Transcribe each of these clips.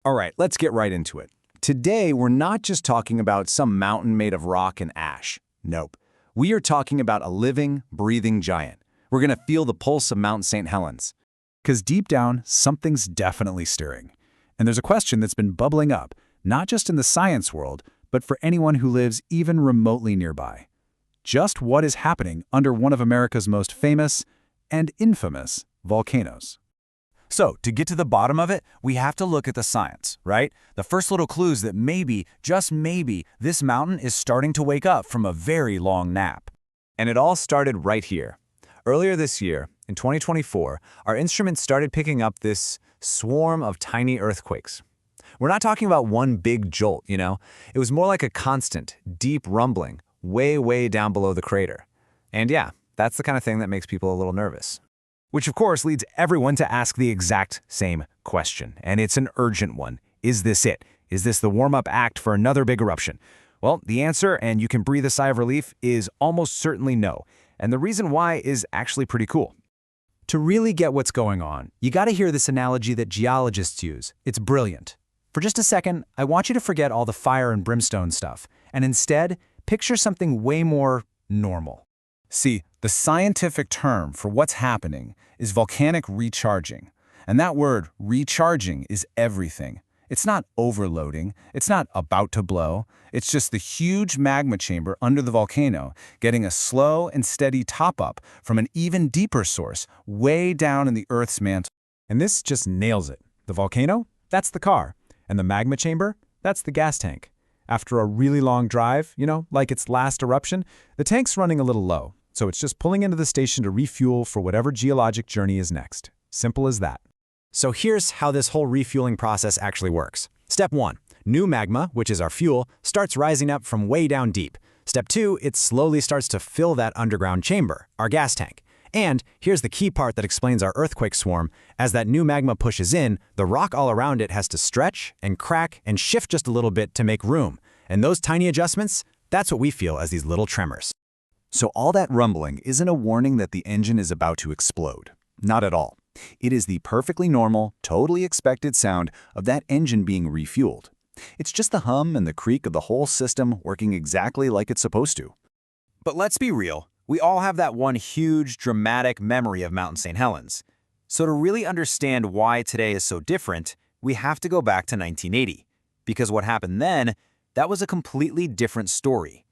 All right, let's get right into it. Today, we're not just talking about some mountain made of rock and ash. Nope. We are talking about a living, breathing giant. We're going to feel the pulse of Mount St. Helens. Because deep down, something's definitely stirring. And there's a question that's been bubbling up, not just in the science world, but for anyone who lives even remotely nearby. Just what is happening under one of America's most famous and infamous volcanoes? So, to get to the bottom of it, we have to look at the science, right? The first little clues that maybe, just maybe, this mountain is starting to wake up from a very long nap. And it all started right here. Earlier this year, in 2024, our instruments started picking up this swarm of tiny earthquakes. We're not talking about one big jolt, you know? It was more like a constant, deep rumbling, way down below the crater. And yeah, that's the kind of thing that makes people a little nervous. Which of course leads everyone to ask the exact same question, and it's an urgent one. Is this it? Is this the warm-up act for another big eruption? Well, the answer, and you can breathe a sigh of relief, is almost certainly no. And the reason why is actually pretty cool. To really get what's going on, you gotta hear this analogy that geologists use. It's brilliant. For just a second, I want you to forget all the fire and brimstone stuff, and instead, picture something way more normal. See, the scientific term for what's happening is volcanic recharging. And that word, recharging, is everything. It's not overloading, it's not about to blow, it's just the huge magma chamber under the volcano getting a slow and steady top-up from an even deeper source way down in the Earth's mantle. And this just nails it. The volcano? That's the car. And the magma chamber? That's the gas tank. After a really long drive, like its last eruption, the tank's running a little low. So it's just pulling into the station to refuel for whatever geologic journey is next. Simple as that. So here's how this whole refueling process actually works. Step 1. New magma, which is our fuel, starts rising up from way down deep. Step 2, it slowly starts to fill that underground chamber, our gas tank. And here's the key part that explains our earthquake swarm. As that new magma pushes in, the rock all around it has to stretch and crack and shift just a little bit to make room. And those tiny adjustments, that's what we feel as these little tremors. So all that rumbling isn't a warning that the engine is about to explode. Not at all. It is the perfectly normal, totally expected sound of that engine being refueled. It's just the hum and the creak of the whole system working exactly like it's supposed to. But let's be real. We all have that one huge, dramatic memory of Mount St. Helens. So to really understand why today is so different, we have to go back to 1980. Because what happened then, that was a completely different story.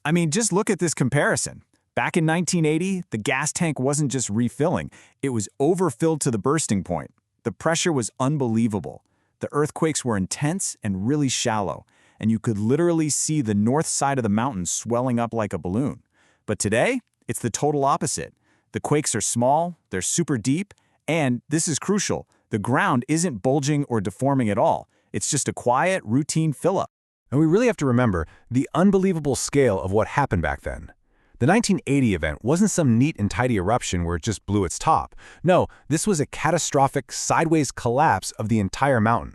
I mean, just look at this comparison. Back in 1980, the gas tank wasn't just refilling, it was overfilled to the bursting point. The pressure was unbelievable. The earthquakes were intense and really shallow, and you could literally see the north side of the mountain swelling up like a balloon. But today, it's the total opposite. The quakes are small, they're super deep, and, this is crucial, the ground isn't bulging or deforming at all. It's just a quiet, routine fill-up. And we really have to remember the unbelievable scale of what happened back then. The 1980 event wasn't some neat and tidy eruption where it just blew its top. No, this was a catastrophic sideways collapse of the entire mountain.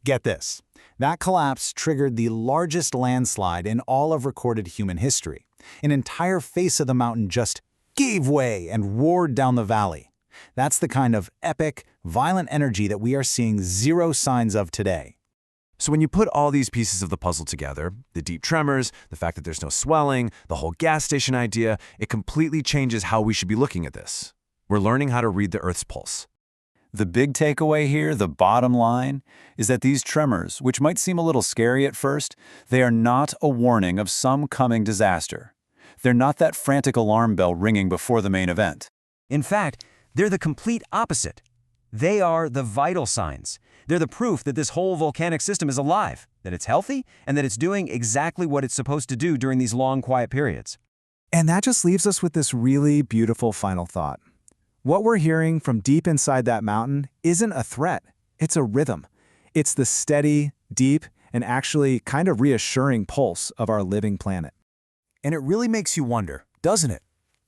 Get this. That collapse triggered the largest landslide in all of recorded human history. An entire face of the mountain just gave way and roared down the valley. That's the kind of epic, violent energy that we are seeing zero signs of today. So when you put all these pieces of the puzzle together, the deep tremors, the fact that there's no swelling, the whole gas station idea, it completely changes how we should be looking at this. We're learning how to read the Earth's pulse. The big takeaway here, the bottom line, is that these tremors, which might seem a little scary at first, they are not a warning of some coming disaster. They're not that frantic alarm bell ringing before the main event. In fact, they're the complete opposite. They are the vital signs. They're the proof that this whole volcanic system is alive, that it's healthy, and that it's doing exactly what it's supposed to do during these long, quiet periods. And that just leaves us with this really beautiful final thought. What we're hearing from deep inside that mountain isn't a threat. It's a rhythm. It's the steady, deep, and actually kind of reassuring pulse of our living planet. And it really makes you wonder, doesn't it?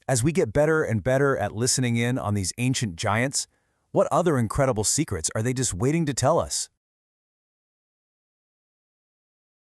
As we get better and better at listening in on these ancient giants, what other incredible secrets are they just waiting to tell us?